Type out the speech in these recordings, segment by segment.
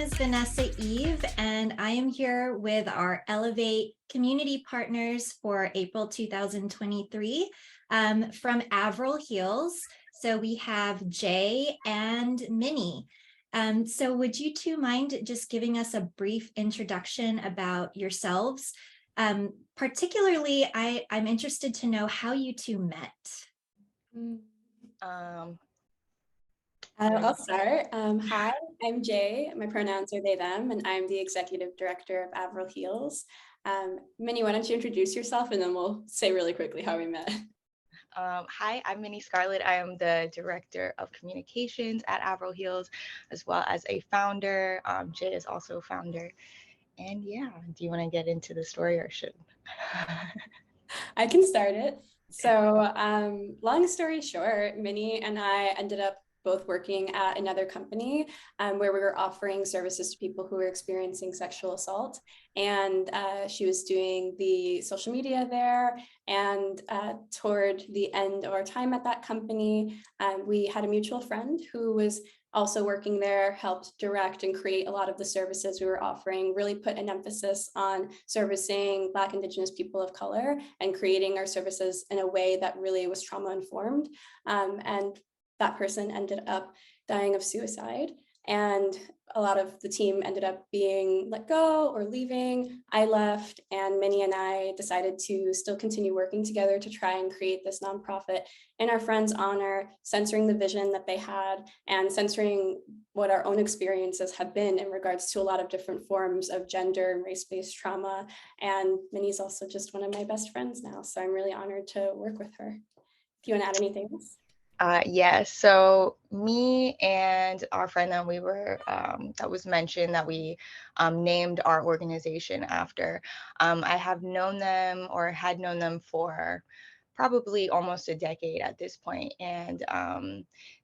is Vanessa Eve, and I am here with our Elevate community partners for April 2023 from Avril Heals. So we have Jae and Minnie. So would you two mind just giving us a brief introduction about yourselves? Particularly, I'm interested to know how you two met. I'll start. Hi, I'm Jay. My pronouns are they, them, and I'm the executive director of Avril Heals. Minnie, why don't you introduce yourself and then we'll say really quickly how we met. Hi, I'm Minnie Scarlet. I am the director of communications at Avril Heals, as well as a founder. Jay is also a founder. And yeah, do you want to get into the story or should? I can start it. So long story short, Minnie and I ended up both working at another company where we were offering services to people who were experiencing sexual assault. And she was doing the social media there. And toward the end of our time at that company, we had a mutual friend who was also working there, helped direct and create a lot of the services we were offering, really put an emphasis on servicing Black, Indigenous people of color and creating our services in a way that really was trauma informed. And that person ended up dying of suicide. And a lot of the team ended up being let go or leaving. I left, and Minnie and I decided to still continue working together to try and create this nonprofit in our friends' honor, censoring the vision that they had and censoring what our own experiences have been in regards to a lot of different forms of gender and race-based trauma. And Minnie's also just one of my best friends now, so I'm really honored to work with her. Do you want to add anything else? Yes, so me and our friend that we were, that was mentioned that we named our organization after, I have known them or had known them for probably almost a decade at this point. And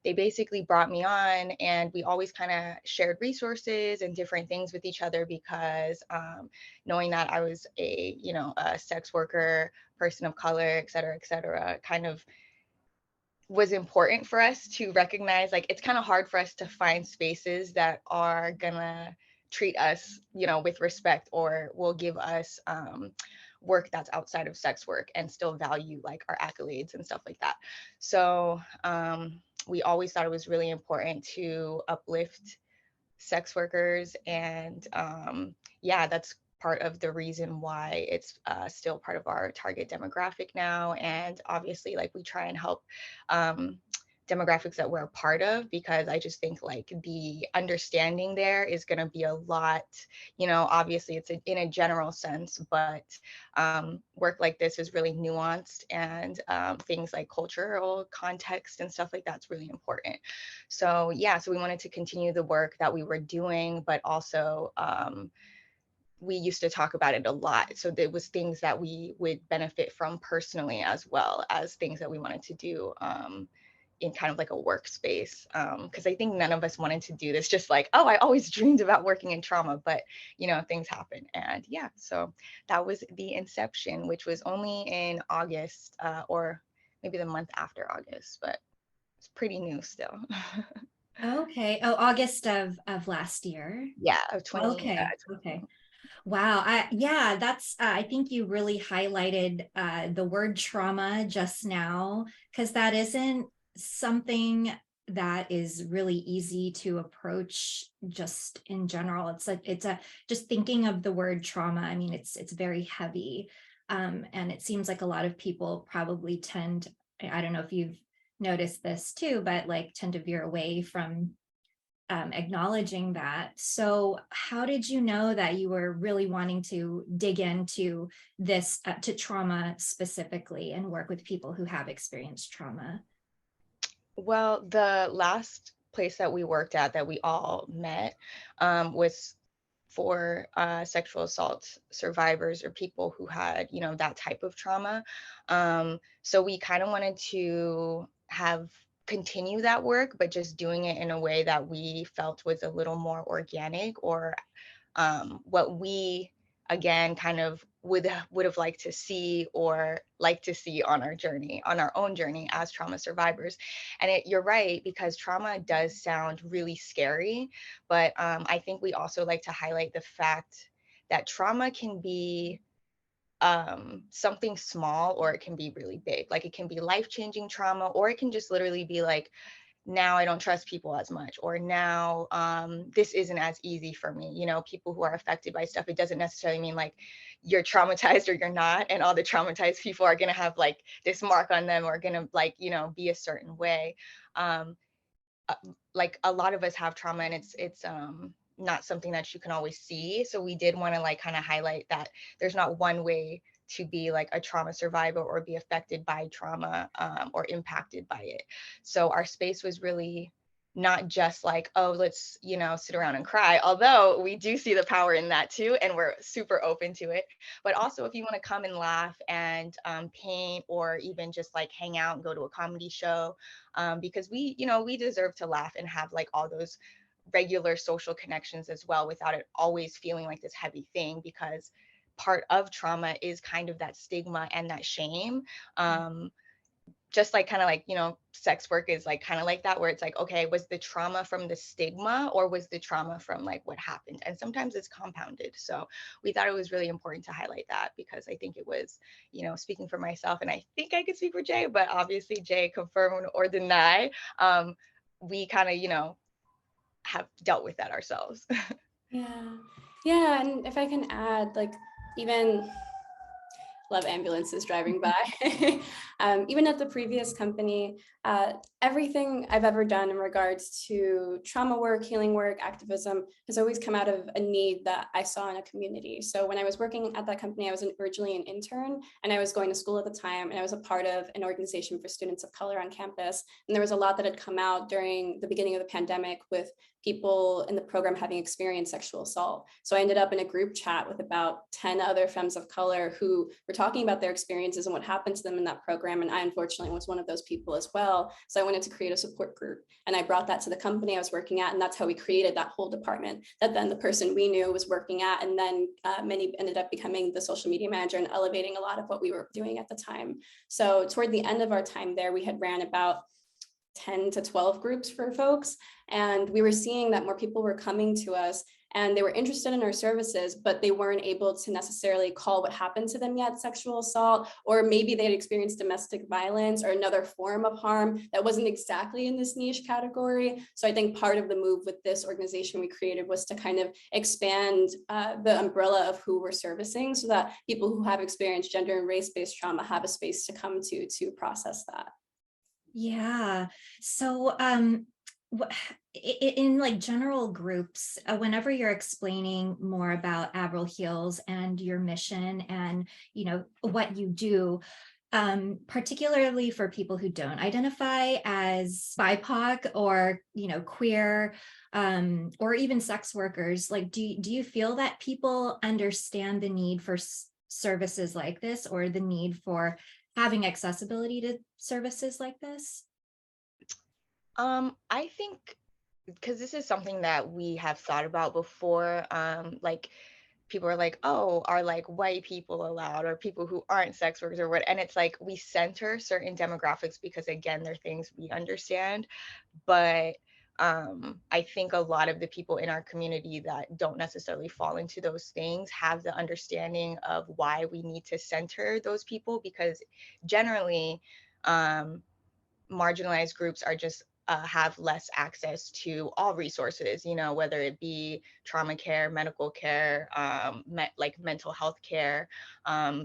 they basically brought me on, and we always kind of shared resources and different things with each other because knowing that I was a sex worker, person of color, et cetera, kind of was important for us to recognize, like, it's kind of hard for us to find spaces that are gonna treat us, with respect, or will give us work that's outside of sex work and still value like our accolades and stuff like that. So we always thought it was really important to uplift sex workers, and yeah, that's part of the reason why it's still part of our target demographic now. And obviously, like, we try and help demographics that we're a part of, because I just think like the understanding there is going to be a lot, obviously it's in a general sense, but work like this is really nuanced, and things like cultural context and stuff like that's really important. So yeah, so we wanted to continue the work that we were doing, but also we used to talk about it a lot. So there was things that we would benefit from personally, as well as things that we wanted to do in kind of like a workspace. Because I think none of us wanted to do this just like, oh, I always dreamed about working in trauma, but things happen. And yeah, so that was the inception, which was only in August, or maybe the month after August, but it's pretty new still. Okay. Oh, August of last year. Yeah, of 20. Okay. Wow. Yeah, that's, I think you really highlighted the word trauma just now, because that isn't something that is really easy to approach just in general. It's just thinking of the word trauma. I mean, it's very heavy. And it seems like a lot of people probably tend, I don't know if you've noticed this too, but like tend to veer away from acknowledging that. So how did you know that you were really wanting to dig into this, to trauma specifically, and work with people who have experienced trauma? Well, the last place that we worked at that we all met was for sexual assault survivors, or people who had, that type of trauma. So we kind of wanted to continue that work, but just doing it in a way that we felt was a little more organic, or what we, again, kind of would have liked to see or like to see on our journey, on our own journey as trauma survivors. And you're right, because trauma does sound really scary, but I think we also like to highlight the fact that trauma can be something small, or it can be really big. Like it can be life-changing trauma, or it can just literally be like, now I don't trust people as much, or now this isn't as easy for me. You know, people who are affected by stuff, it doesn't necessarily mean like you're traumatized or you're not, and all the traumatized people are gonna have like this mark on them, or gonna like, you know, be a certain way. um uh, like a lot of us have trauma, and it's not something that you can always see. So we did want to like kind of highlight that there's not one way to be like a trauma survivor or be affected by trauma, or impacted by it. So our space was really not just like, oh, let's, you know, sit around and cry, although we do see the power in that too, and we're super open to it. But also, if you want to come and laugh and paint, or even just like hang out and go to a comedy show, because we, you know, we deserve to laugh and have like all those regular social connections as well, without it always feeling like this heavy thing, because part of trauma is kind of that stigma and that shame. Just like kind of like, you know, sex work is like kind of like that, where it's like, okay, was the trauma from the stigma, or was the trauma from like what happened? And sometimes it's compounded. So we thought it was really important to highlight that, because I think it was, you know, speaking for myself, and I think I could speak for Jay, but obviously Jay confirm or deny, we kind of, you know, have dealt with that ourselves. Yeah. Yeah. And if I can add, like, even love ambulances driving by. Even at the previous company, everything I've ever done in regards to trauma work, healing work, activism has always come out of a need that I saw in a community. So when I was working at that company, I was originally an intern, and I was going to school at the time, and I was a part of an organization for students of color on campus. And there was a lot that had come out during the beginning of the pandemic with people in the program having experienced sexual assault. So I ended up in a group chat with about 10 other femmes of color who were talking about their experiences and what happened to them in that program. And I unfortunately was one of those people as well. So I wanted to create a support group, and I brought that to the company I was working at. And that's how we created that whole department that then the person we knew was working at. And then Minnie ended up becoming the social media manager and elevating a lot of what we were doing at the time. So toward the end of our time there, we had ran about 10 to 12 groups for folks. And we were seeing that more people were coming to us and they were interested in our services, but they weren't able to necessarily call what happened to them yet sexual assault, or maybe they had experienced domestic violence or another form of harm that wasn't exactly in this niche category. So I think part of the move with this organization we created was to kind of expand the umbrella of who we're servicing, so that people who have experienced gender and race-based trauma have a space to come to process that. Yeah. So in like general groups, whenever you're explaining more about Avril Heals and your mission and, you know, what you do, particularly for people who don't identify as BIPOC or, you know, queer, or even sex workers, like, do you feel that people understand the need for services like this, or the need for having accessibility to services like this? I think, because this is something that we have thought about before, like people are like, oh, are like white people allowed, or people who aren't sex workers or what? And it's like we center certain demographics because again, they're things we understand. But I think a lot of the people in our community that don't necessarily fall into those things have the understanding of why we need to center those people, because generally, marginalized groups are just have less access to all resources, you know, whether it be trauma care, medical care, like mental health care,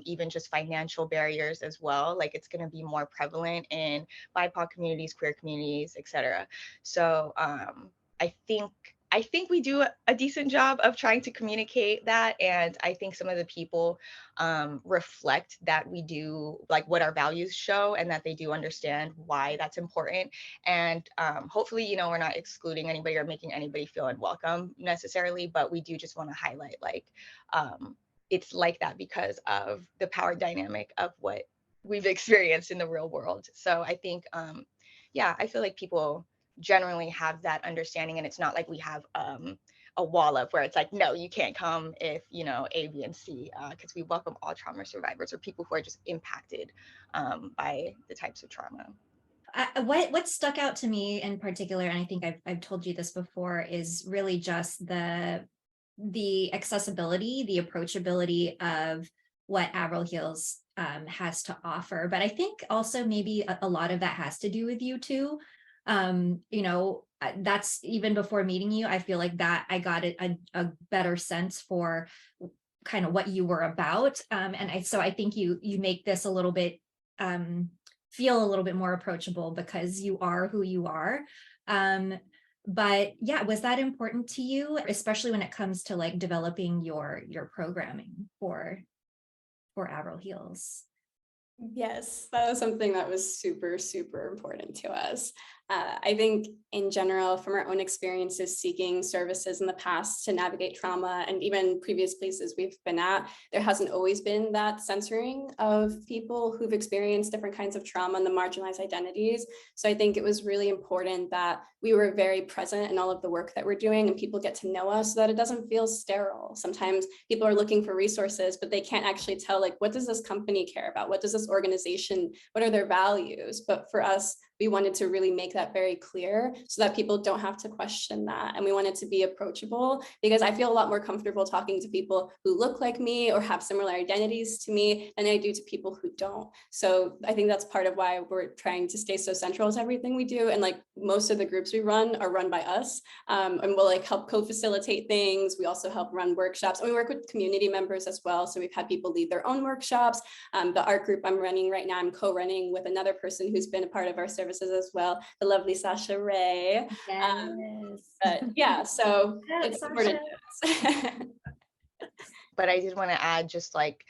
even just financial barriers as well. Like it's going to be more prevalent in BIPOC communities, queer communities, etc. So I think we do a decent job of trying to communicate that, and I think some of the people reflect that we do, like what our values show, and that they do understand why that's important. And hopefully, you know, we're not excluding anybody or making anybody feel unwelcome necessarily, but we do just want to highlight like it's like that because of the power dynamic of what we've experienced in the real world. So I think yeah, I feel like people generally have that understanding, and it's not like we have a wall up where it's like, no, you can't come if, you know, A, B, and C, because we welcome all trauma survivors or people who are just impacted by the types of trauma. What stuck out to me in particular, and I think I've told you this before, is really just the accessibility, the approachability of what Avril Heals has to offer. But I think also maybe a lot of that has to do with you too. You know, that's even before meeting you, I feel like that I got a better sense for kind of what you were about. So I think you make this a little bit feel a little bit more approachable because you are who you are. But yeah, was that important to you, especially when it comes to like developing your programming for Avril Heals? Yes, that was something that was super, super important to us. I think in general, from our own experiences seeking services in the past to navigate trauma and even previous places we've been at, there hasn't always been that censoring of people who've experienced different kinds of trauma and the marginalized identities. So I think it was really important that we were very present in all of the work that we're doing and people get to know us so that it doesn't feel sterile. Sometimes people are looking for resources, but they can't actually tell, like, what does this company care about? What does this organization, what are their values? But for us, we wanted to really make that very clear so that people don't have to question that. And we wanted to be approachable because I feel a lot more comfortable talking to people who look like me or have similar identities to me than I do to people who don't. So I think that's part of why we're trying to stay so central to everything we do. And like most of the groups we run are run by us, and we'll like help co-facilitate things. We also help run workshops and we work with community members as well. So we've had people lead their own workshops. The art group I'm running right now, I'm co-running with another person who's been a part of our services as well, the lovely Sasha Ray. Yes. But yeah, so Yeah, it's Sasha. important. But I did want to add just like,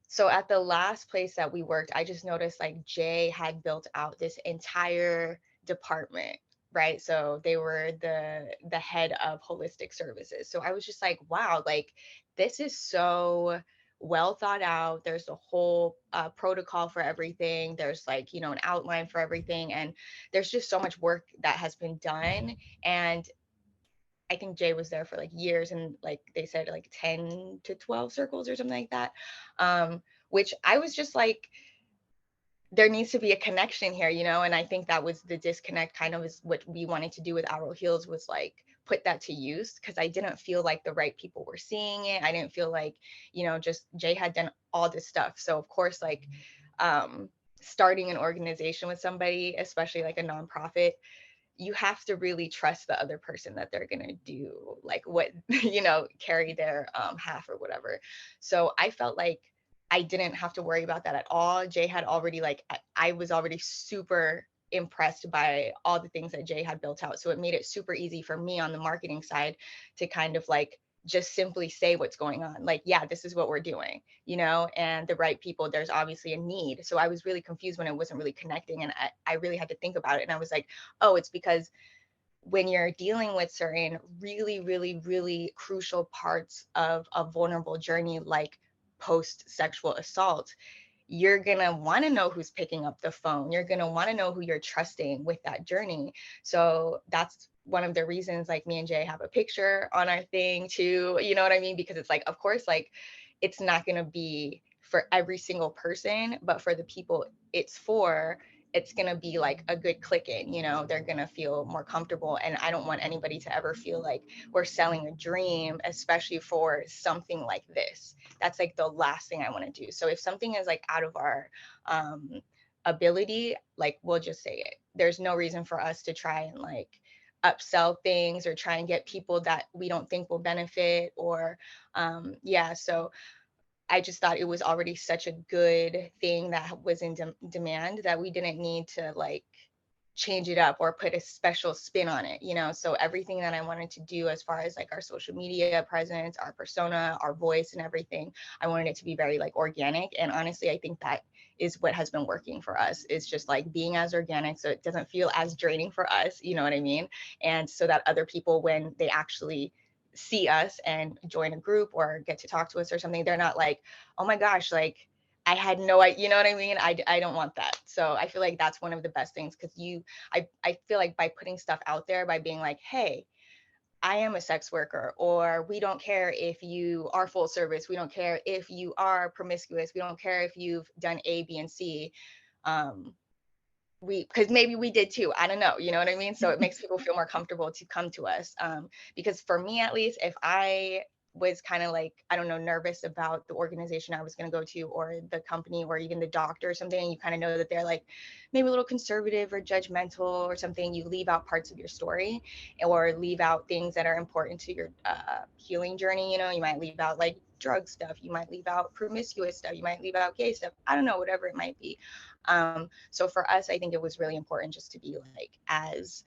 so at the last place that we worked, I just noticed like Jay had built out this entire department, right? So they were the head of holistic services. So I was just like, wow, like this is so well thought out. There's a whole protocol for everything. There's like, you know, an outline for everything. And there's just so much work that has been done. And I think Jay was there for like years and like they said like 10 to 12 circles or something like that. Which I was just like, there needs to be a connection here, you know? And I think that was the disconnect kind of is what we wanted to do with Avril Heals was like put that to use because I didn't feel like the right people were seeing it. I didn't feel like, you know, just Jay had done all this stuff. So of course, like starting an organization with somebody, especially like a nonprofit, you have to really trust the other person that they're going to do like what, you know, carry their half or whatever. So I felt like I didn't have to worry about that at all. Jay had already like, I was already super impressed by all the things that Jay had built out. So it made it super easy for me on the marketing side to kind of like just simply say what's going on. Like, yeah, this is what we're doing, you know, and the right people, there's obviously a need. So I was really confused when it wasn't really connecting. And I really had to think about it. And I was like, oh, it's because when you're dealing with certain really, really, really crucial parts of a vulnerable journey, like post-sexual assault, you're going to want to know who's picking up the phone. You're going to want to know who you're trusting with that journey. So that's one of the reasons like me and Jay have a picture on our thing too, you know what I mean? Because it's like, of course, like it's not going to be for every single person, but for the people it's for, it's going to be like a good click in, you know, they're going to feel more comfortable. And I don't want anybody to ever feel like we're selling a dream, especially for something like this. That's like the last thing I want to do. So if something is like out of our ability, like we'll just say it. There's no reason for us to try and like upsell things or try and get people that we don't think will benefit or yeah. So I just thought it was already such a good thing that was in demand that we didn't need to like change it up or put a special spin on it, you know? So everything that I wanted to do as far as like our social media presence, our persona, our voice and everything, I wanted it to be very like organic. And honestly, I think that is what has been working for us, is just like being as organic so it doesn't feel as draining for us, you know what I mean? And so that other people, when they actually see us and join a group or get to talk to us or something, they're not like, oh my gosh, like I had no idea, you know what I mean? I don't want that. So I feel like that's one of the best things because I feel like by putting stuff out there, by being like, hey, I am a sex worker, or we don't care if you are full service. We don't care if you are promiscuous. We don't care if you've done A, B, and C. Um, because maybe we did too. I don't know. You know what I mean? So it makes people feel more comfortable to come to us. Because for me, at least, if I was kind of like, I don't know, nervous about the organization I was going to go to, or the company, or even the doctor or something, and you kind of know that they're like maybe a little conservative or judgmental or something, you leave out parts of your story, or leave out things that are important to your healing journey. You know, you might leave out like drug stuff, you might leave out promiscuous stuff, you might leave out gay stuff. I don't know, whatever it might be. So for us, I think it was really important just to be like, as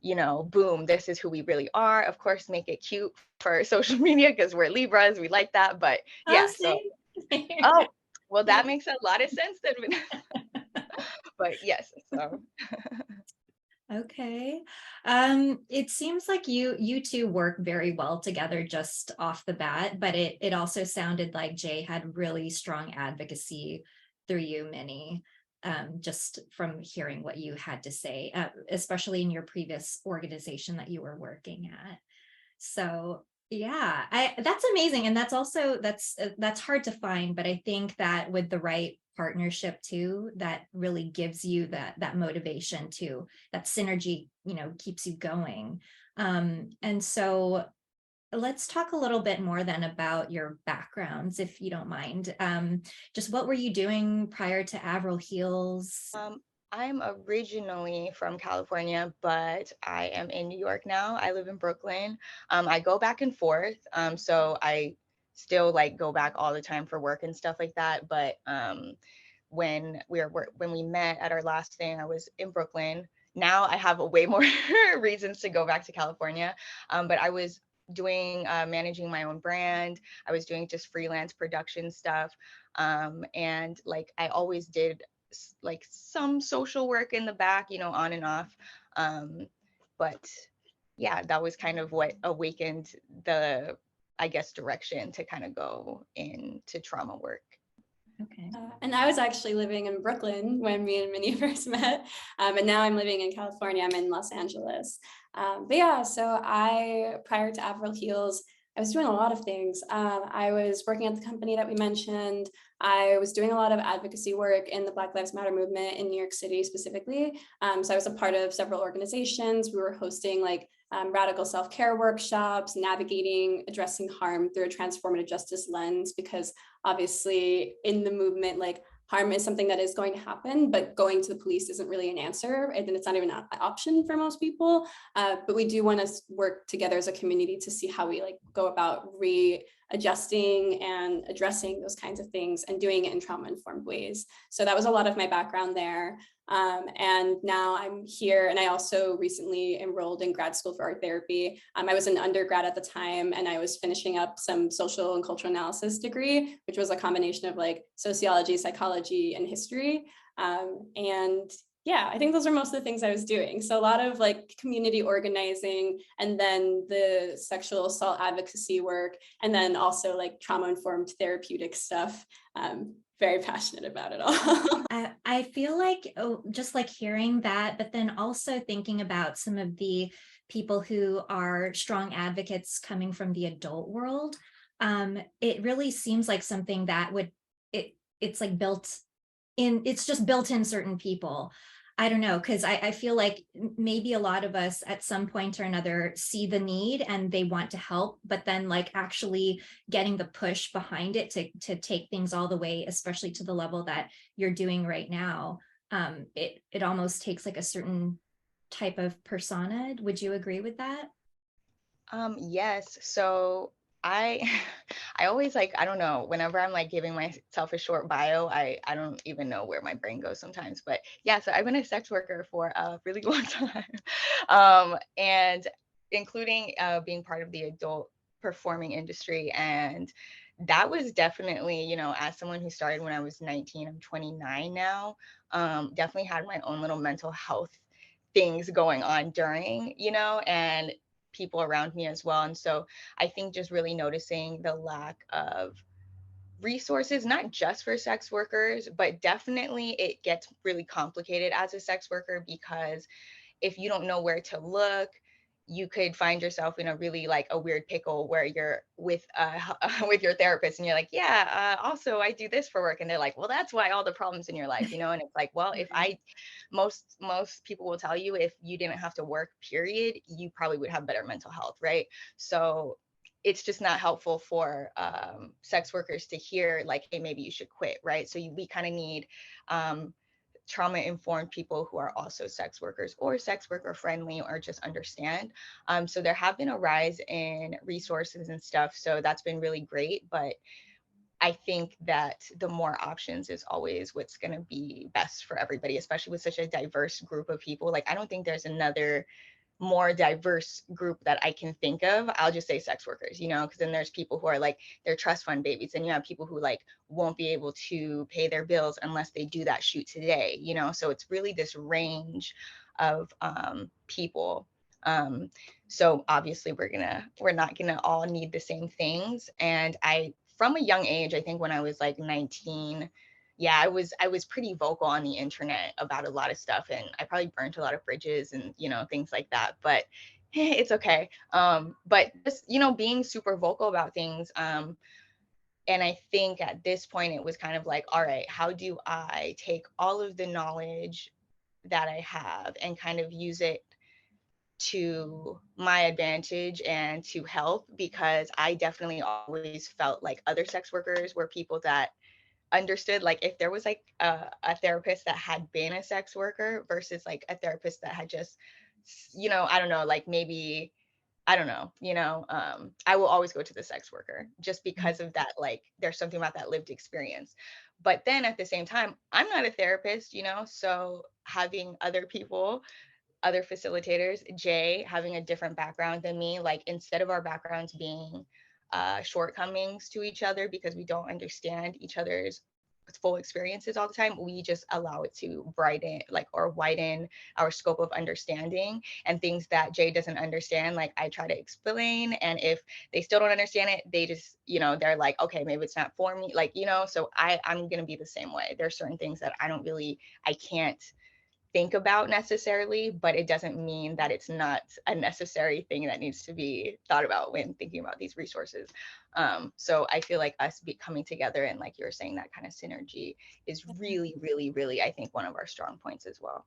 you know, boom, this is who we really are. Of course, make it cute for social media because we're Libras, we like that. But yeah, so oh, well, that makes a lot of sense then. But yes, so Okay. It seems like you two work very well together just off the bat, but it also sounded like Jay had really strong advocacy through you, Minnie, just from hearing what you had to say, especially in your previous organization that you were working at. So yeah, that's amazing. And that's hard to find, but I think that with the right partnership too, that really gives you that motivation to, that synergy, keeps you going. And so let's talk a little bit more then about your backgrounds, if you don't mind. Just what were you doing prior to Avril Heals? I'm originally from California, but I am in New York now. I live in Brooklyn. I go back and forth. So I still like go back all the time for work and stuff like that. But when we met at our last thing, I was in Brooklyn. Now I have a way more reasons to go back to California. But I was doing managing my own brand. I was doing just freelance production stuff. And like I always did like some social work in the back, you know, on and off. But yeah, that was kind of what awakened the, I guess, direction to kind of go into trauma work. Okay. And I was actually living in Brooklyn when me and Minnie first met. And now I'm living in California. I'm in Los Angeles. But yeah, so prior to Avril Heals, I was doing a lot of things. I was working at the company that we mentioned. I was doing a lot of advocacy work in the Black Lives Matter movement in New York City specifically. So I was a part of several organizations. We were hosting like radical self-care workshops, navigating, addressing harm through a transformative justice lens, because obviously in the movement, like harm is something that is going to happen, but going to the police isn't really an answer, and it's not even an option for most people. But we do want to work together as a community to see how we like go about readjusting and addressing those kinds of things and doing it in trauma-informed ways. So that was a lot of my background there. And now I'm here, and I also recently enrolled in grad school for art therapy. I was an undergrad at the time, and I was finishing up some social and cultural analysis degree, which was a combination of like sociology, psychology, and history. And yeah, I think those are most of the things I was doing. So a lot of like community organizing, and then the sexual assault advocacy work, and then also like trauma-informed therapeutic stuff. Very passionate about it all. I feel like just like hearing that, but then also thinking about some of the people who are strong advocates coming from the adult world. It really seems like something that it's like it's just built in certain people. I don't know, because I feel like maybe a lot of us at some point or another see the need and they want to help, but then like actually getting the push behind it to take things all the way, especially to the level that you're doing right now, it almost takes like a certain type of persona. Would you agree with that? Yes. So I I always like, I don't know, whenever I'm like giving myself a short bio, I don't even know where my brain goes sometimes. But yeah, so I've been a sex worker for a really long time. And including being part of the adult performing industry. And that was definitely, you know, as someone who started when I was 19, I'm 29 now, definitely had my own little mental health things going on during, you know, and people around me as well. And so I think just really noticing the lack of resources, not just for sex workers, but definitely it gets really complicated as a sex worker, because if you don't know where to look, you could find yourself in a really like a weird pickle where you're with with your therapist and you're like, yeah, also I do this for work, and they're like, well, that's why all the problems in your life, you know. And it's like, well, if I most people will tell you, if you didn't have to work, period, you probably would have better mental health, right? So it's just not helpful for sex workers to hear like, hey, maybe you should quit, right? So we kind of need trauma informed people who are also sex workers or sex worker friendly or just understand. So there have been a rise in resources and stuff. So that's been really great. But I think that the more options is always what's going to be best for everybody, especially with such a diverse group of people. Like, I don't think there's another more diverse group that I can think of. I'll just say sex workers, you know, because then there's people who are like, they're trust fund babies, and you have people who like won't be able to pay their bills unless they do that shoot today, you know. So it's really this range of people. So obviously we're not gonna all need the same things. And from a young age, I think when I was like 19, yeah, I was pretty vocal on the internet about a lot of stuff, and I probably burnt a lot of bridges and, you know, things like that, but it's okay. But just, you know, being super vocal about things. And I think at this point it was kind of like, all right, how do I take all of the knowledge that I have and kind of use it to my advantage and to help? Because I definitely always felt like other sex workers were people that understood, like, if there was like a therapist that had been a sex worker versus like a therapist that had just, you know, I don't know, like maybe, I don't know, you know, I will always go to the sex worker just because of that. Like, there's something about that lived experience. But then at the same time, I'm not a therapist, you know, so having other people, other facilitators, Jay having a different background than me, like, instead of our backgrounds being shortcomings to each other because we don't understand each other's full experiences all the time, we just allow it to brighten, like, or widen our scope of understanding. And things that Jay doesn't understand, like, I try to explain, and if they still don't understand it, they just, you know, they're like, okay, maybe it's not for me, like, you know. So I'm gonna be the same way. There's certain things that I can't think about necessarily, but it doesn't mean that it's not a necessary thing that needs to be thought about when thinking about these resources. So I feel like us coming together and, like you were saying, that kind of synergy is really, really, really, I think, one of our strong points as well.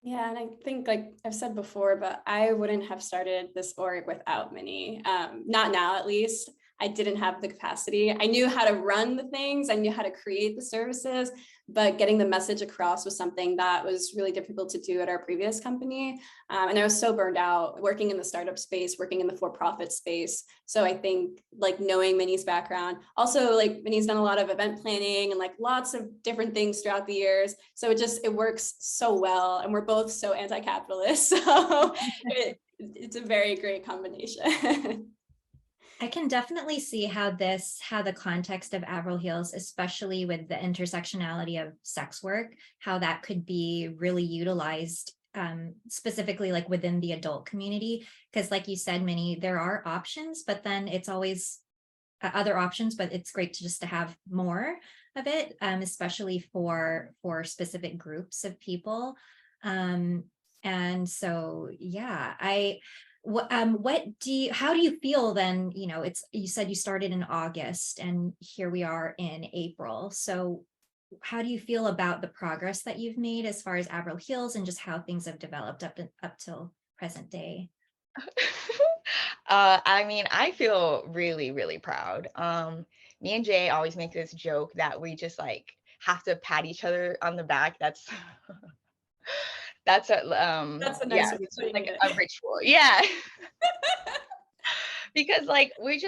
Yeah, and I think, like I've said before, but I wouldn't have started this org without Minnie. Not now, at least. I didn't have the capacity. I knew how to run the things. I knew how to create the services, but getting the message across was something that was really difficult to do at our previous company. And I was so burned out working in the startup space, working in the for-profit space. So I think, like, knowing Minnie's background, also, like, Minnie's done a lot of event planning and like lots of different things throughout the years. So it works so well. And we're both so anti-capitalist. So it's a very great combination. I can definitely see how the context of Avril Heals, especially with the intersectionality of sex work, how that could be really utilized, specifically like within the adult community. Because like you said, Minnie, there are options, but then it's always other options, but it's great to have more of it, especially for specific groups of people. And so, yeah, how do you feel then? You know, you said you started in August and here we are in April. So how do you feel about the progress that you've made as far as Avril Heals and just how things have developed up till present day? I mean, I feel really, really proud. Me and Jay always make this joke that we just like have to pat each other on the back. That's that's a That's a yeah, nice way of it's just putting like it. a ritual. Yeah. Because like we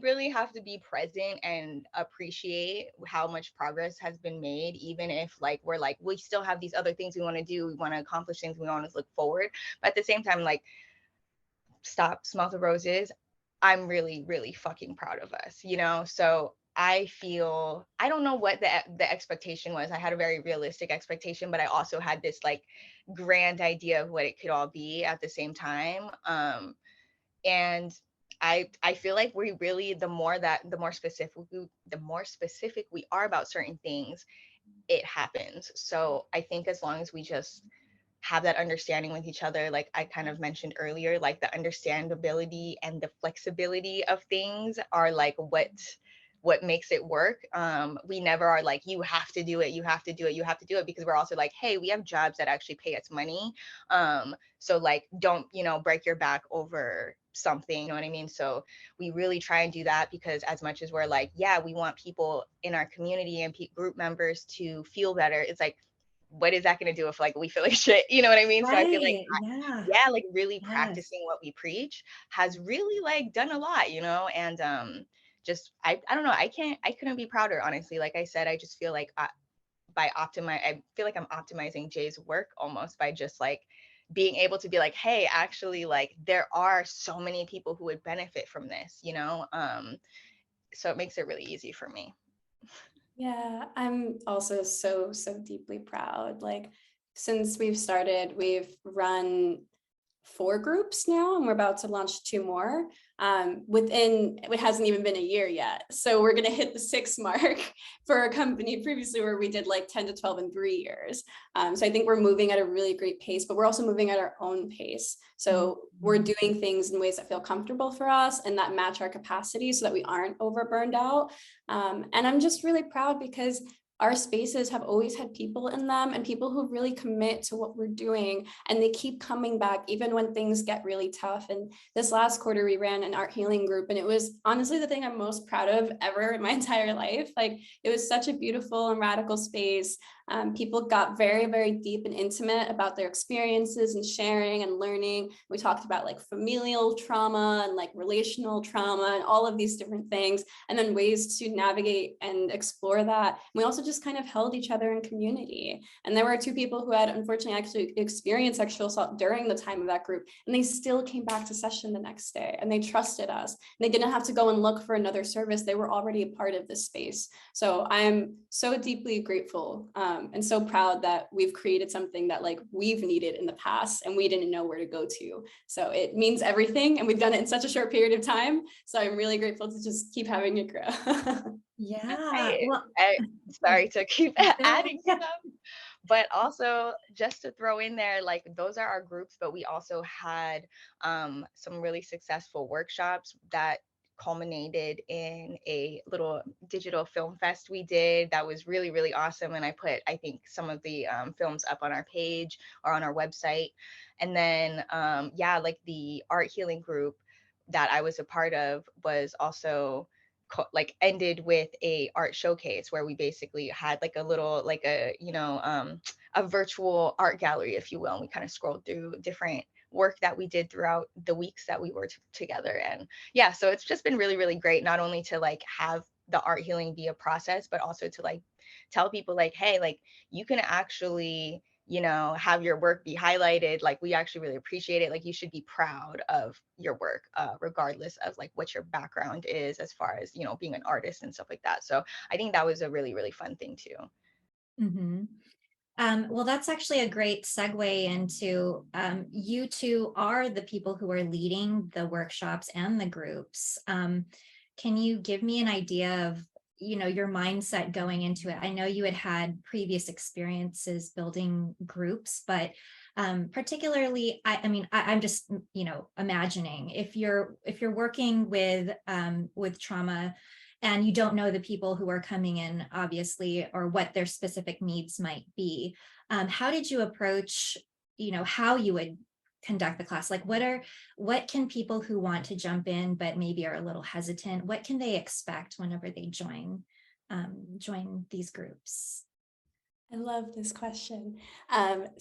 really have to be present and appreciate how much progress has been made, even if like we're like, we still have these other things we want to do, we want to accomplish things, we want to look forward. But at the same time, like, stop, smell the roses. I'm really, really fucking proud of us, you know? So I feel, I don't know what the expectation was. I had a very realistic expectation, but I also had this like grand idea of what it could all be at the same time. And I feel like we really, the more specific we are about certain things, it happens. So I think as long as we just have that understanding with each other. Like I kind of mentioned earlier, like the understandability and the flexibility of things are like what makes it work. We never are like, you have to do it, you have to do it, you have to do it, because we're also like, hey, we have jobs that actually pay us money. So like, don't, you know, break your back over something, you know what I mean? So we really try and do that, because as much as we're like, yeah, we want people in our community and group members to feel better, it's like, what is that going to do if like we feel like shit, you know what I mean? So I feel like, Right. Yeah. yeah, like really Yes. practicing what we preach has really like done a lot, you know. And just I don't know, I couldn't be prouder, honestly. Like I said, I just feel like I feel like I'm optimizing Jay's work almost by just like being able to be like, hey, actually, like there are so many people who would benefit from this, you know. So it makes it really easy for me. Yeah, I'm also so, so deeply proud. Like, since we've started, we've run 4 groups now, and we're about to launch 2 more. Within, it hasn't even been a year yet. So we're going to hit the 6 mark for a company previously where we did like 10 to 12 in 3 years. So I think we're moving at a really great pace, but we're also moving at our own pace. So we're doing things in ways that feel comfortable for us and that match our capacity so that we aren't overburned out. And I'm just really proud because our spaces have always had people in them and people who really commit to what we're doing, and they keep coming back even when things get really tough. And this last quarter we ran an art healing group, and it was honestly the thing I'm most proud of ever in my entire life. Like, it was such a beautiful and radical space. People got very, very deep and intimate about their experiences and sharing and learning. We talked about like familial trauma and like relational trauma and all of these different things, and then ways to navigate and explore that. We also just kind of held each other in community. And there were 2 people who had unfortunately actually experienced sexual assault during the time of that group, and they still came back to session the next day, and they trusted us. And they didn't have to go and look for another service. They were already a part of this space. So I'm so deeply grateful and so proud that we've created something that like we've needed in the past and we didn't know where to go to. So it means everything, and we've done it in such a short period of time. So I'm really grateful to just keep having it grow. Yeah. Right. Well, Sorry to keep no, adding yeah. stuff, but also just to throw in there, like those are our groups, but we also had some really successful workshops that culminated in a little digital film fest we did that was really, really awesome. And I put, I think, some of the films up on our page or on our website. And then, yeah, like the art healing group that I was a part of was also like ended with a art showcase where we basically had like a little like a, you know, a virtual art gallery, if you will, and we kind of scrolled through different work that we did throughout the weeks that we were together. And yeah, so it's just been really, really great, not only to like have the art healing be a process, but also to like tell people like, hey, like you can actually, you know, have your work be highlighted. Like we actually really appreciate it. Like you should be proud of your work, regardless of like what your background is as far as, you know, being an artist and stuff like that. So I think that was a really, really fun thing too. Mm-hmm. Well, that's actually a great segue into you 2 are the people who are leading the workshops and the groups. Can you give me an idea of, you know, your mindset going into it? I know you had previous experiences building groups, but particularly, I mean, I'm just, you know, imagining if you're working with trauma, and you don't know the people who are coming in, obviously, or what their specific needs might be. How did you approach, you know, how you would conduct the class? Like, what can people who want to jump in but maybe are a little hesitant, what can they expect whenever they join these groups? I love this question. At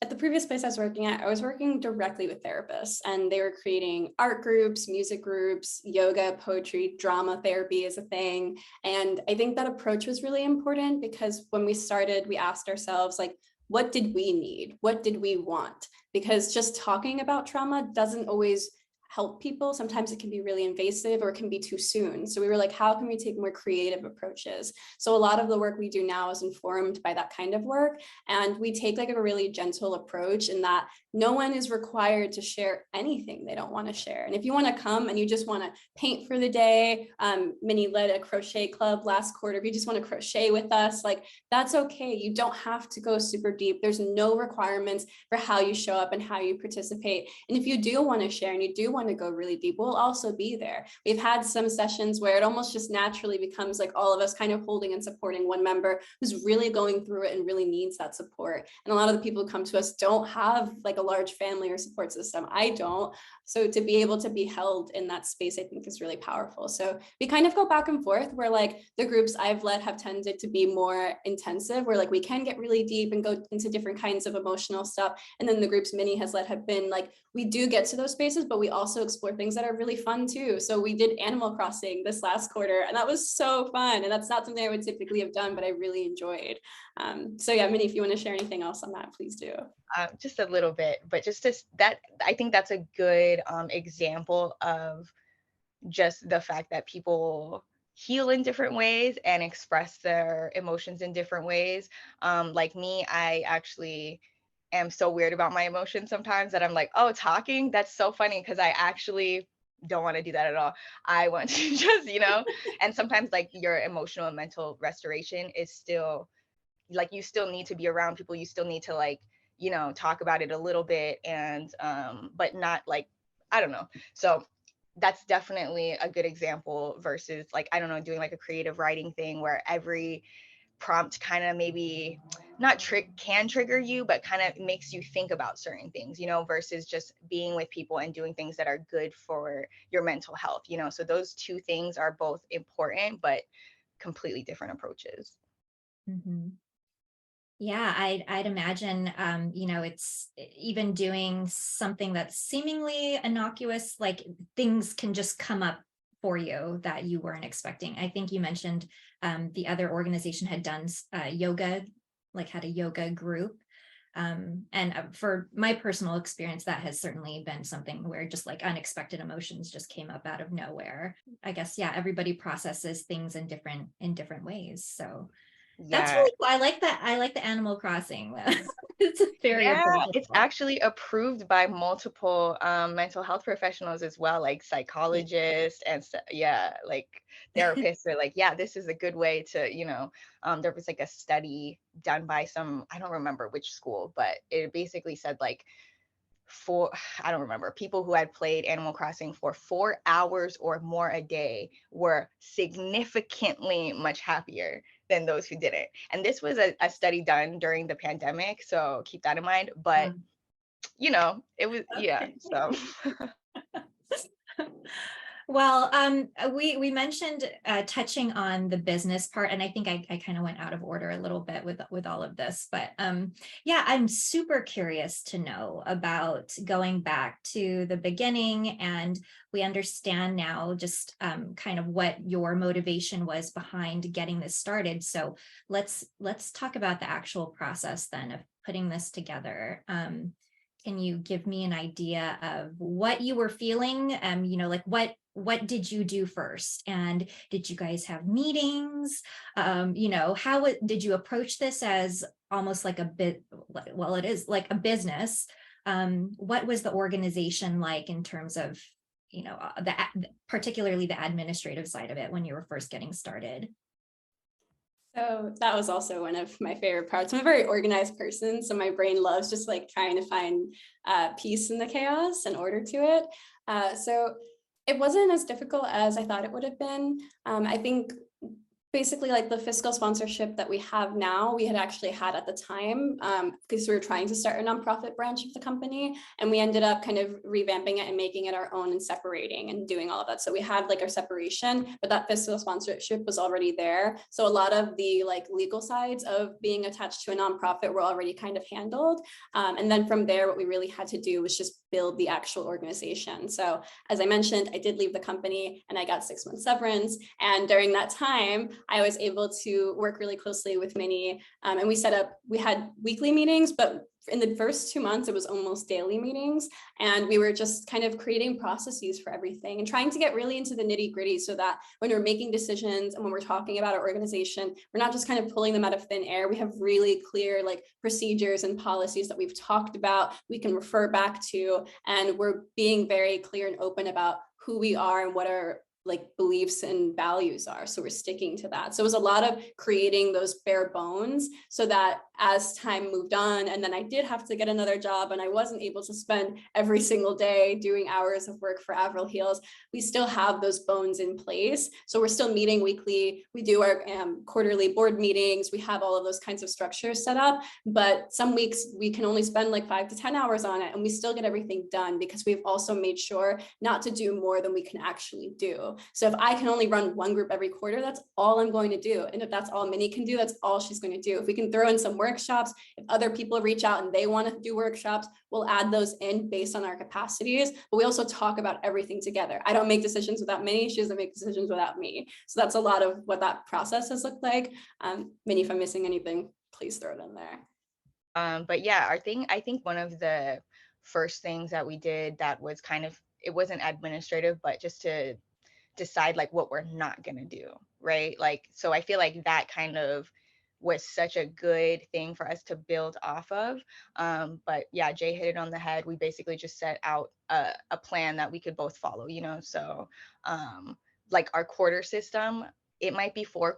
the previous place I was working at, I was working directly with therapists, and they were creating art groups, music groups, yoga, poetry, drama therapy is a thing. And I think that approach was really important because when we started, we asked ourselves, like, what did we need? What did we want? Because just talking about trauma doesn't always help people, sometimes it can be really invasive or it can be too soon. So we were like, how can we take more creative approaches? So a lot of the work we do now is informed by that kind of work. And we take like a really gentle approach in that no one is required to share anything they don't want to share. And if you want to come and you just want to paint for the day, Minnie led a crochet club last quarter. If you just want to crochet with us, like that's okay. You don't have to go super deep. There's no requirements for how you show up and how you participate. And if you do want to share and you do want to go really deep, we'll also be there. We've had some sessions where it almost just naturally becomes like all of us kind of holding and supporting one member who's really going through it and really needs that support. And a lot of the people who come to us don't have like a large family or support system. I don't. So to be able to be held in that space, I think is really powerful. So we kind of go back and forth where like the groups I've led have tended to be more intensive, where like we can get really deep and go into different kinds of emotional stuff. And then the groups Minnie has led have been like, we do get to those spaces, but we also explore things that are really fun too. So we did Animal Crossing this last quarter and that was so fun. And that's not something I would typically have done, but I really enjoyed. So yeah, Minnie, if you want to share anything else on that, please do. Just a little bit, but just that, I think that's a good example of just the fact that people heal in different ways and express their emotions in different ways. Like me, I actually am so weird about my emotions sometimes that I'm like, oh, talking, that's so funny, because I actually don't want to do that at all. I want to just, and sometimes like your emotional and mental restoration is still like, you still need to be around people, you still need to like, talk about it a little bit, and but not like, I don't know. So that's definitely a good example versus like, I don't know, doing like a creative writing thing where every prompt kind of maybe not can trigger you, but kind of makes you think about certain things, versus just being with people and doing things that are good for your mental health, so those two things are both important, but completely different approaches. Mm-hmm. Yeah, I'd imagine, it's even doing something that's seemingly innocuous, like things can just come up for you that you weren't expecting. I think you mentioned the other organization had done yoga, like had a yoga group. And for my personal experience, that has certainly been something where just like unexpected emotions just came up out of nowhere. I guess, yeah, everybody processes things in different ways. So that's really cool. I like that. I like the Animal Crossing. It's very approachable. It's actually approved by multiple mental health professionals as well, like psychologists and like therapists are like, yeah, this is a good way to, there was like a study done by some, I don't remember which school, but it basically said like I don't remember, people who had played Animal Crossing for 4 hours or more a day were significantly much happier than those who didn't. And this was a study done during the pandemic, so keep that in mind. But it was so Well, we mentioned touching on the business part, and I think I kind of went out of order a little bit with all of this, but yeah, I'm super curious to know about going back to the beginning, and we understand now just kind of what your motivation was behind getting this started. So let's talk about the actual process then of putting this together. Can you give me an idea of what you were feeling? Like what did you do first? And did you guys have meetings? How did you approach this as almost like it is like a business. What was the organization like in terms of, particularly the administrative side of it when you were first getting started? So that was also one of my favorite parts. I'm a very organized person, so my brain loves just like trying to find peace in the chaos and order to it. So it wasn't as difficult as I thought it would have been. I think basically like the fiscal sponsorship that we have now, we had actually had at the time because we were trying to start a nonprofit branch of the company, and we ended up kind of revamping it and making it our own and separating and doing all of that. So we had like our separation, but that fiscal sponsorship was already there. So a lot of the like legal sides of being attached to a nonprofit were already kind of handled. And then from there, what we really had to do was just build the actual organization. So as I mentioned, I did leave the company and I got 6 months severance. And during that time, I was able to work really closely with Minnie, and we had weekly meetings, but in the first 2 months, it was almost daily meetings, and we were just kind of creating processes for everything and trying to get really into the nitty gritty so that when we're making decisions and when we're talking about our organization, we're not just kind of pulling them out of thin air. We have really clear like procedures and policies that we've talked about, we can refer back to, and we're being very clear and open about who we are and what our like beliefs and values are. So we're sticking to that. So it was a lot of creating those bare bones so that as time moved on, and then I did have to get another job and I wasn't able to spend every single day doing hours of work for Avril Heals, we still have those bones in place. So we're still meeting weekly. We do our quarterly board meetings. We have all of those kinds of structures set up, but some weeks we can only spend like 5 to 10 hours on it and we still get everything done because we've also made sure not to do more than we can actually do. So if I can only run one group every quarter, that's all I'm going to do. And if that's all Minnie can do, that's all she's going to do. If we can throw in some workshops, if other people reach out and they want to do workshops, we'll add those in based on our capacities. But we also talk about everything together. I don't make decisions without Minnie. She doesn't make decisions without me. So that's a lot of what that process has looked like. Minnie, if I'm missing anything, please throw it in there. But yeah, I think one of the first things that we did that was kind of, it wasn't administrative, but just to decide like what we're not going to do, right? Like, so I feel like that kind of was such a good thing for us to build off of. But yeah, Jay hit it on the head. We basically just set out a plan that we could both follow, you know? So like our quarter system, it might be four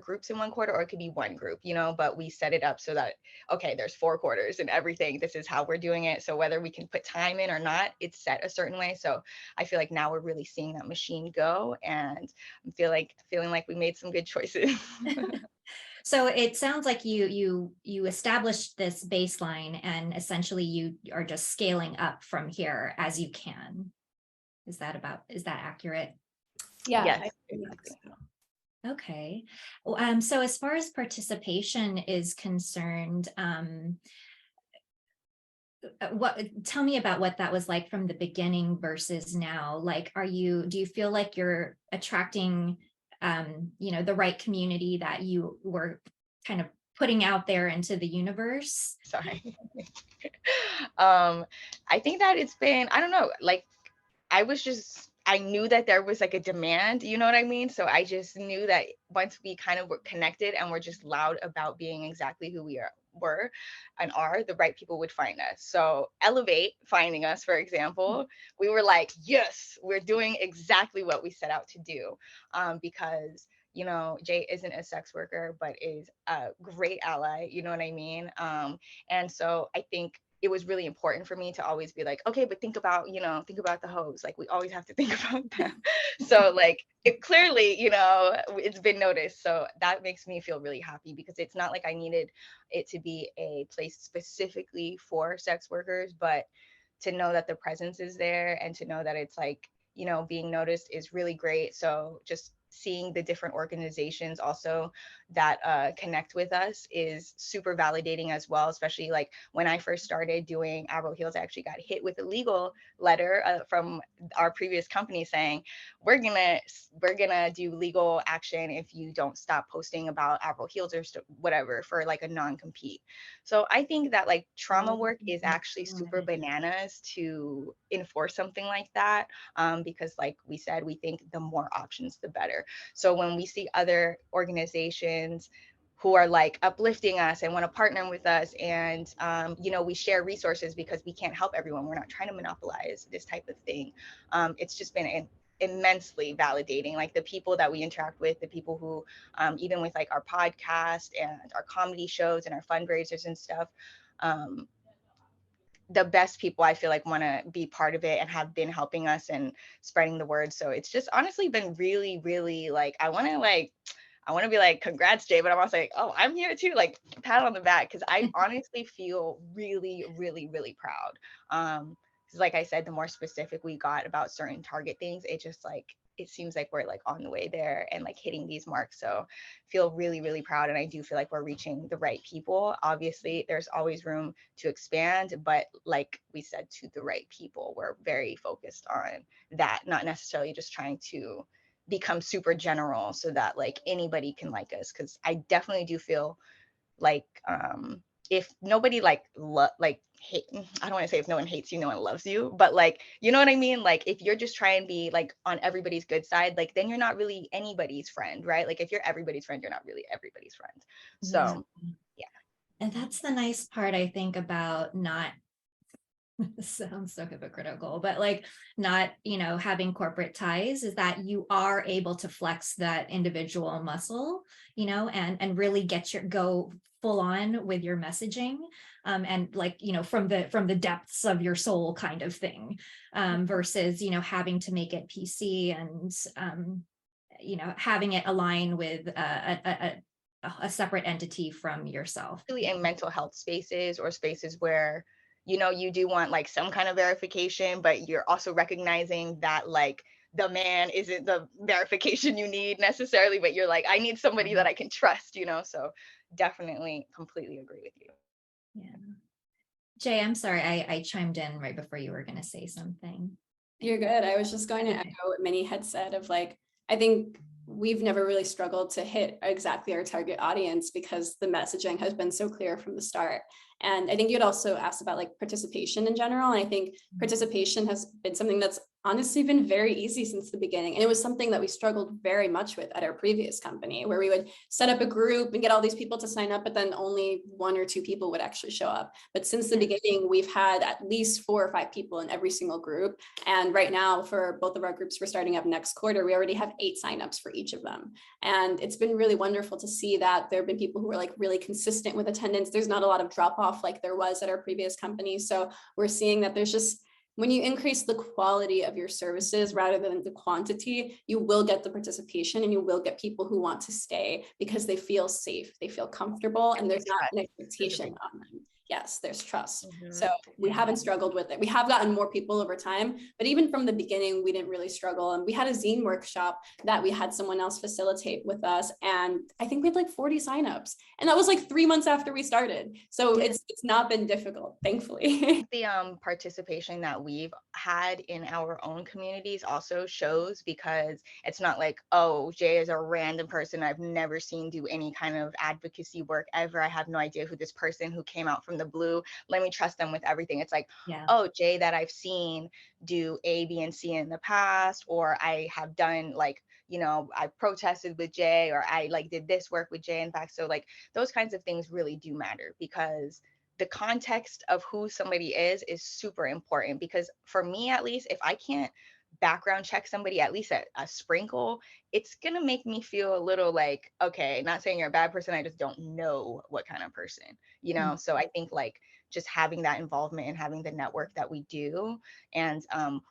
groups in one quarter, or it could be one group, you know, but we set it up so that, okay, there's 4 quarters and everything. This is how we're doing it. So whether we can put time in or not, it's set a certain way. So I feel like now we're really seeing that machine go, and I feeling like we made some good choices. So it sounds like you established this baseline and essentially you are just scaling up from here as you can. Is that accurate? Yeah. Yes, Exactly. Okay. So as far as participation is concerned, tell me about what that was like from the beginning versus now. Like, do you feel like you're attracting, the right community that you were kind of putting out there into the universe? Sorry. I think that it's been, I don't know, like I knew that there was like a demand, you know what I mean? So I just knew that once we kind of were connected and were just loud about being exactly who we were and are, the right people would find us. So Elevate finding us, for example, we were like, yes, we're doing exactly what we set out to do, because you know, Jay isn't a sex worker, but is a great ally, you know what I mean? And so I think it was really important for me to always be like, okay, but think about the hoes. Like, we always have to think about them. So like, it clearly, you know, it's been noticed. So that makes me feel really happy, because it's not like I needed it to be a place specifically for sex workers, but to know that the presence is there and to know that it's like, you know, being noticed is really great. So just seeing the different organizations also that connect with us is super validating as well. Especially like when I first started doing Avril Heals, I actually got hit with a legal letter from our previous company saying, we're gonna do legal action if you don't stop posting about Avril Heals or whatever, for like a non-compete. So I think that like trauma work is actually super bananas to enforce something like that, because like we said, we think the more options, the better. So when we see other organizations who are like uplifting us and want to partner with us, and you know, we share resources because we can't help everyone. We're not trying to monopolize this type of thing. It's just been immensely validating. Like the people that we interact with, the people who even with like our podcast and our comedy shows and our fundraisers and stuff, the best people I feel like want to be part of it and have been helping us and spreading the word. So it's just honestly been really, really like, I want to be like, congrats, Jay, but I'm also like, oh, I'm here too, like pat on the back, because I honestly feel really, really, really proud. Because like I said, the more specific we got about certain target things, it just like, it seems like we're like on the way there and like hitting these marks. So feel really, really proud. And I do feel like we're reaching the right people. Obviously, there's always room to expand, but like we said, to the right people. We're very focused on that, not necessarily just trying to become super general so that like anybody can like us. Because I definitely do feel like if nobody like hate, I don't want to say if no one hates you, no one loves you, but like, you know what I mean? Like if you're just trying to be like on everybody's good side, like then you're not really anybody's friend, right? Like if you're everybody's friend, you're not really everybody's friend. Yeah. So yeah. And that's the nice part, I think, about not sounds so hypocritical, but like not, having corporate ties is that you are able to flex that individual muscle, and really go full on with your messaging, and like, from the depths of your soul kind of thing, versus, having to make it PC and, having it align with a separate entity from yourself. Really in mental health spaces or spaces where, you know, you do want like some kind of verification, but you're also recognizing that like the man isn't the verification you need necessarily, but you're like, I need somebody that I can trust, you know? So definitely completely agree with you. Yeah. Jay, I'm sorry, I chimed in right before you were going to say something. You're good. I was just going to echo what Minnie had said of like, I think we've never really struggled to hit exactly our target audience because the messaging has been so clear from the start. And I think you'd also asked about like participation in general. And I think participation has been something that's honestly been very easy since the beginning. And it was something that we struggled very much with at our previous company, where we would set up a group and get all these people to sign up, but then only 1 or 2 people would actually show up. But since the beginning, we've had at least 4 or 5 people in every single group. And right now, for both of our groups, we're starting up next quarter. We already have 8 signups for each of them. And it's been really wonderful to see that there have been people who are like really consistent with attendance. There's not a lot of drop off like there was at our previous company. So we're seeing that there's just, when you increase the quality of your services rather than the quantity, you will get the participation and you will get people who want to stay because they feel safe, they feel comfortable, and there's not an expectation on them. Yes, there's trust. So we haven't struggled with it. We have gotten more people over time, but even from the beginning, we didn't really struggle. And we had a zine workshop that we had someone else facilitate with us. And I think we had like 40 signups. And that was like 3 months after we started. So it's not been difficult, thankfully. The participation that we've had in our own communities also shows, because it's not like, oh, Jay is a random person I've never seen do any kind of advocacy work ever. I have no idea who this person who came out from the blue, let me trust them with everything. It's like, oh, Jay that I've seen do A, B, and C in the past, or I have done like, you know, I protested with Jay, or I like did this work with Jay and back. So like those kinds of things really do matter, because the context of who somebody is super important. Because for me, at least, if I can't background check somebody at least a sprinkle, it's gonna make me feel a little like, okay, not saying you're a bad person, I just don't know what kind of person, you know. So I think like just having that involvement and having the network that we do, and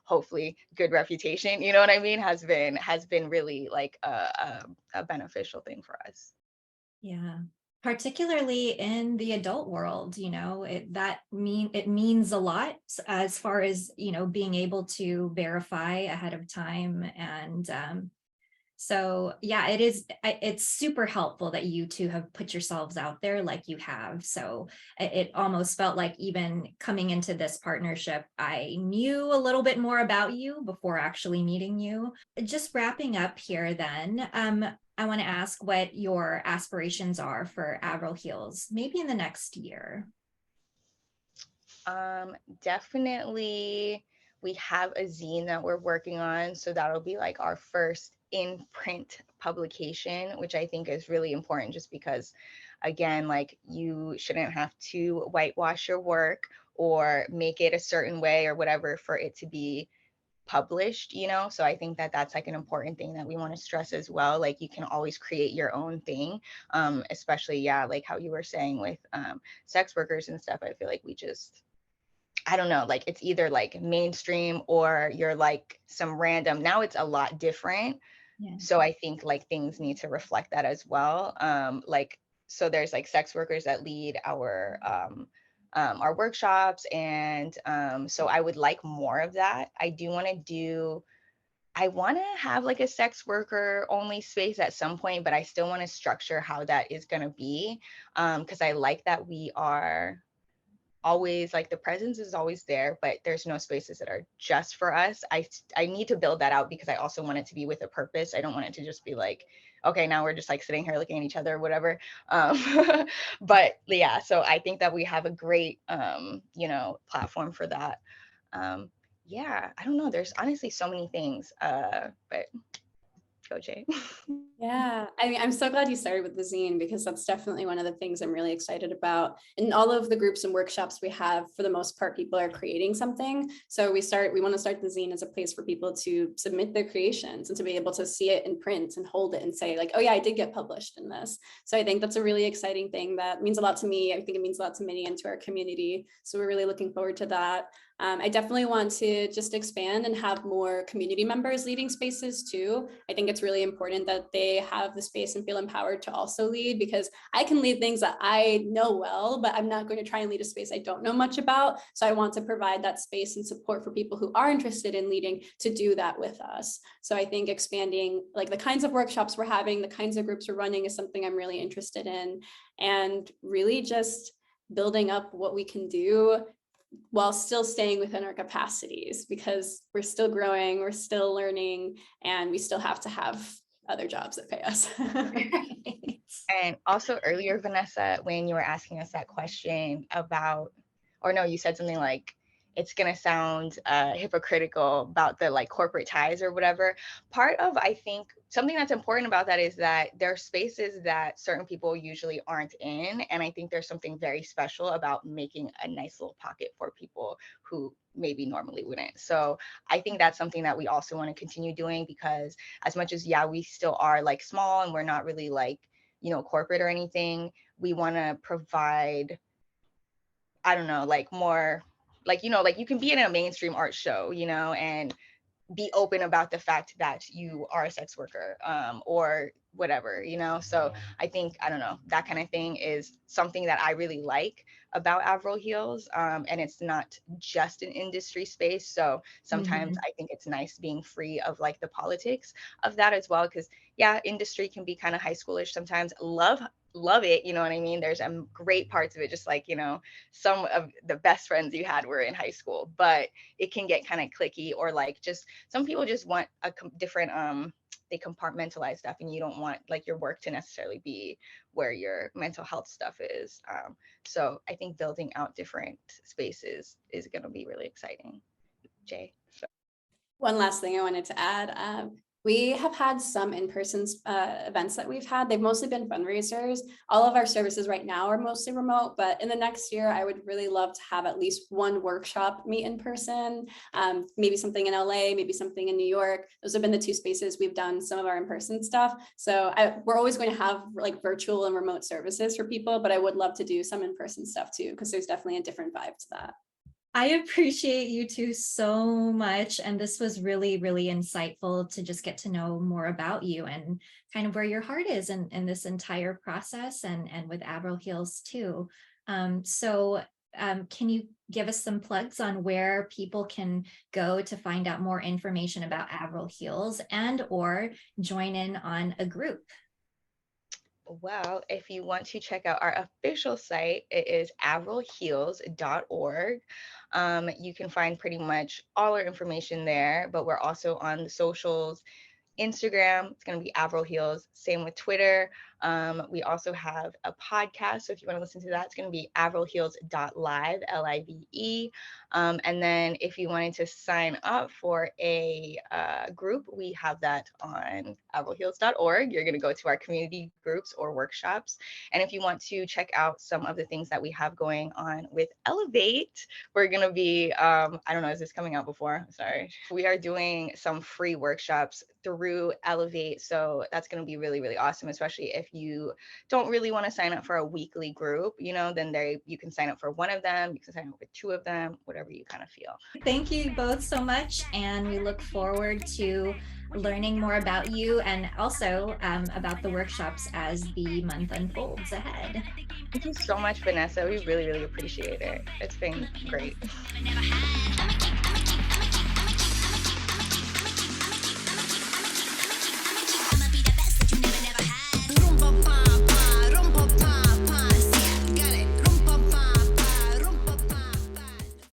hopefully good reputation, you know what I mean, has been really like a beneficial thing for us. Yeah, particularly in the adult world, it means a lot as far as, being able to verify ahead of time. And so yeah, it's super helpful that you two have put yourselves out there like you have. So it almost felt like even coming into this partnership, I knew a little bit more about you before actually meeting you. Just wrapping up here then, I want to ask what your aspirations are for Avril Heals, maybe in the next year. Definitely we have a zine that we're working on, so that'll be like our first in print publication, which I think is really important, just because again, like you shouldn't have to whitewash your work or make it a certain way or whatever for it to be published, you know. So I think that that's like an important thing that we want to stress as well. Like you can always create your own thing, especially like how you were saying with sex workers and stuff. I feel like we just, I don't know, like it's either like mainstream or you're like some random. Now it's a lot different. So I think like things need to reflect that as well. Like, so there's like sex workers that lead our workshops. And so I would like more of that. I want to have like a sex worker only space at some point, but I still want to structure how that is going to be. Because I like that we are always like the presence is always there, but there's no spaces that are just for us. I need to build that out because I also want it to be with a purpose. I don't want it to just be like okay, now we're just like sitting here looking at each other or whatever. But yeah, so I think that we have a great, platform for that. Yeah, I don't know. There's honestly so many things, but go Jay. Yeah, I mean, I'm so glad you started with the zine because that's definitely one of the things I'm really excited about. In all of the groups and workshops we have, for the most part, people are creating something. So we want to start the zine as a place for people to submit their creations and to be able to see it in print and hold it and say like, oh yeah, I did get published in this. So I think that's a really exciting thing that means a lot to me. I think it means a lot to Minnie and to our community. So we're really looking forward to that. I definitely want to just expand and have more community members leading spaces too. I think it's really important that they have the space and feel empowered to also lead, because I can lead things that I know well, but I'm not going to try and lead a space I don't know much about. So I want to provide that space and support for people who are interested in leading to do that with us. So I think expanding like the kinds of workshops we're having, the kinds of groups we're running is something I'm really interested in, and really just building up what we can do while still staying within our capacities, because we're still growing, we're still learning, and we still have to have other jobs that pay us. And also earlier, Vanessa, when you were asking us that question about, or no, you said something like, it's going to sound hypocritical about the like corporate ties or whatever. Part of, I think, something that's important about that is that there are spaces that certain people usually aren't in. And I think there's something very special about making a nice little pocket for people who maybe normally wouldn't. So I think that's something that we also want to continue doing, because as much as, yeah, we still are like small and we're not really like, corporate or anything, we want to provide, I don't know, like more, like, like you can be in a mainstream art show, and be open about the fact that you are a sex worker, or whatever, So I think, I don't know, that kind of thing is something that I really like about Avril Heals. And it's not just an industry space. So sometimes I think it's nice being free of like the politics of that as well. Because yeah, industry can be kind of high schoolish sometimes. Love it, you know what I mean? There's great parts of it, just like, some of the best friends you had were in high school, but it can get kind of cliquey, or like just some people just want a different they compartmentalize stuff, and you don't want like your work to necessarily be where your mental health stuff is. So I think building out different spaces is going to be really exciting. Jay. So. One last thing I wanted to add. We have had some in-person events that we've had. They've mostly been fundraisers. All of our services right now are mostly remote, but in the next year, I would really love to have at least one workshop meet in person, maybe something in LA, maybe something in New York. Those have been the two spaces we've done some of our in-person stuff. So we're always going to have like virtual and remote services for people, but I would love to do some in-person stuff too, because there's definitely a different vibe to that. I appreciate you two so much. And this was really, really insightful to just get to know more about you and kind of where your heart is in this entire process, and with Avril Heals too. So can you give us some plugs on where people can go to find out more information about Avril Heals and or join in on a group? Well, if you want to check out our official site, it is avrilheals.org. You can find pretty much all our information there, but we're also on the socials. Instagram, it's going to be Avril Heals. Same with Twitter. We also have a podcast. So if you want to listen to that, it's going to be avrilheals.live, Live. And then if you wanted to sign up for a group, we have that on avrilheals.org. You're going to go to our community groups or workshops. And if you want to check out some of the things that we have going on with Elevate, we're going to be, I don't know, is this coming out before? Sorry. We are doing some free workshops through Elevate. So that's going to be really, really awesome, especially if you don't really want to sign up for a weekly group, then you can sign up for one of them, you can sign up for two of them, whatever you kind of feel. Thank you both so much. And we look forward to learning more about you and also about the workshops as the month unfolds ahead. Thank you so much, Vanessa. We really, really appreciate it. It's been great.